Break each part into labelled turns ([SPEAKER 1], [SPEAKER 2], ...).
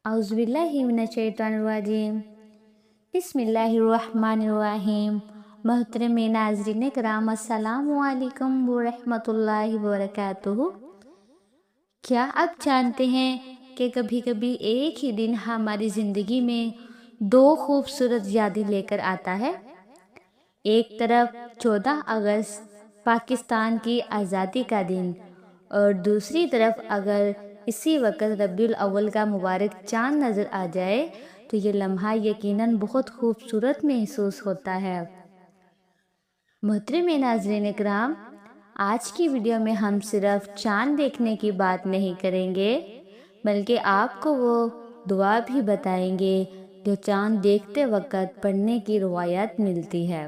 [SPEAKER 1] اعوذ باللہ من الشیطان الرجیم بسم اللہ الرحمن الرحیم۔ محترم ناظرین کرام، السلام علیکم ورحمۃ اللہ وبرکاتہ۔ کیا آپ جانتے ہیں کہ کبھی کبھی ایک ہی دن ہماری زندگی میں دو خوبصورت یادیں لے کر آتا ہے؟ ایک طرف 14 اگست پاکستان کی آزادی کا دن، اور دوسری طرف اگر اسی وقت ربیع الاول کا مبارک چاند نظر آ جائے تو یہ لمحہ یقیناً بہت خوبصورت محسوس ہوتا ہے۔ محترم ناظرین اکرام، آج کی ویڈیو میں ہم صرف چاند دیکھنے کی بات نہیں کریں گے، بلکہ آپ کو وہ دعا بھی بتائیں گے جو چاند دیکھتے وقت پڑھنے کی روایت ملتی ہے۔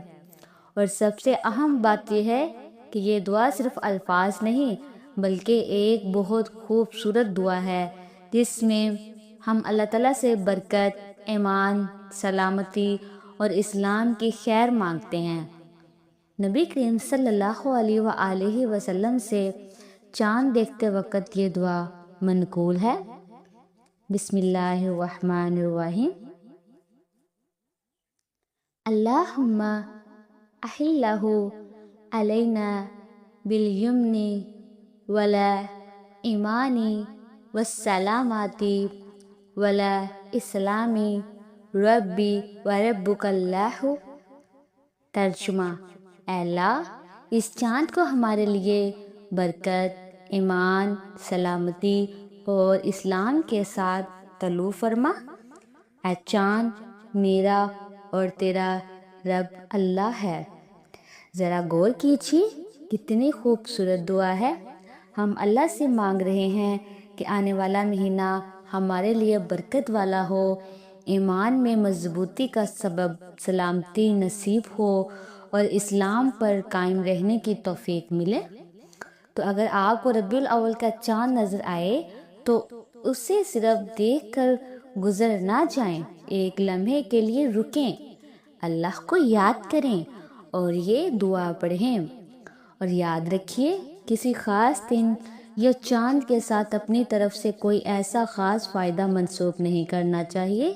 [SPEAKER 1] اور سب سے اہم بات یہ ہے کہ یہ دعا صرف الفاظ نہیں بلکہ ایک بہت خوبصورت دعا ہے، جس میں ہم اللہ تعالیٰ سے برکت، ایمان، سلامتی اور اسلام کی خیر مانگتے ہیں۔ نبی کریم صلی اللہ علیہ وآلہ وسلم سے چاند دیکھتے وقت یہ دعا منقول ہے۔ بسم اللہ الرحمن الرحیم۔ اللہم احلہ علینا بالیمن والایمان والسلامات والاسلام ربی وربک اللہ۔ ترجمہ: اے اللہ، اس چاند کو ہمارے لیے برکت، ایمان، سلامتی اور اسلام کے ساتھ طلوع فرما۔ اے چاند، میرا اور تیرا رب اللہ ہے۔ ذرا غور کیجیے، کتنی خوبصورت دعا ہے۔ ہم اللہ سے مانگ رہے ہیں کہ آنے والا مہینہ ہمارے لیے برکت والا ہو، ایمان میں مضبوطی کا سبب سلامتی نصیب ہو اور اسلام پر قائم رہنے کی توفیق ملے۔ تو اگر آپ کو ربیع الاول کا چاند نظر آئے تو اسے صرف دیکھ کر گزر نہ جائیں، ایک لمحے کے لیے رکیں، اللہ کو یاد کریں اور یہ دعا پڑھیں۔ اور یاد رکھیے، کسی خاص دن یا چاند کے ساتھ اپنی طرف سے کوئی ایسا خاص فائدہ منسوب نہیں کرنا چاہیے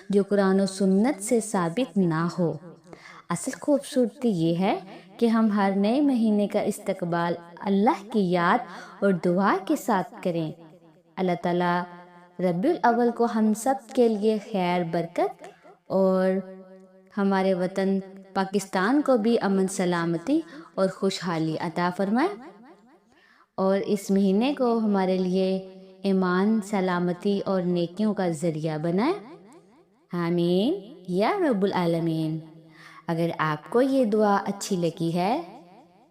[SPEAKER 1] جو قرآن و سنت سے ثابت نہ ہو۔ اصل خوبصورتی یہ ہے کہ ہم ہر نئے مہینے کا استقبال اللہ کی یاد اور دعا کے ساتھ کریں۔ اللہ تعالیٰ ربیع الاول کو ہم سب کے لیے خیر، برکت اور ہمارے وطن پاکستان کو بھی امن، سلامتی اور خوشحالی عطا فرمائے، اور اس مہینے کو ہمارے لیے ایمان، سلامتی اور نیکیوں کا ذریعہ بنائے۔ آمین یا رب العالمین۔ اگر آپ کو یہ دعا اچھی لگی ہے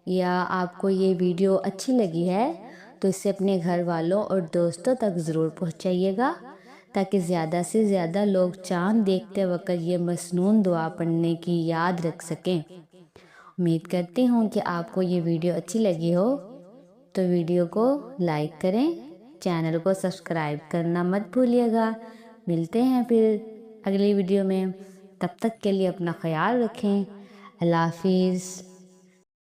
[SPEAKER 1] یا آپ کو یہ ویڈیو اچھی لگی ہے تو اسے اپنے گھر والوں اور دوستوں تک ضرور پہنچائیے گا، تاکہ زیادہ سے زیادہ لوگ چاند دیکھتے وقت یہ مسنون دعا پڑھنے کی یاد رکھ سکیں۔ امید کرتی ہوں کہ آپ کو یہ ویڈیو اچھی لگی ہو، تو ویڈیو کو لائک کریں، چینل کو سبسکرائب کرنا مت بھولیے گا۔ ملتے ہیں پھر اگلی ویڈیو میں، تب تک کے لیے اپنا خیال رکھیں۔ اللہ حافظ۔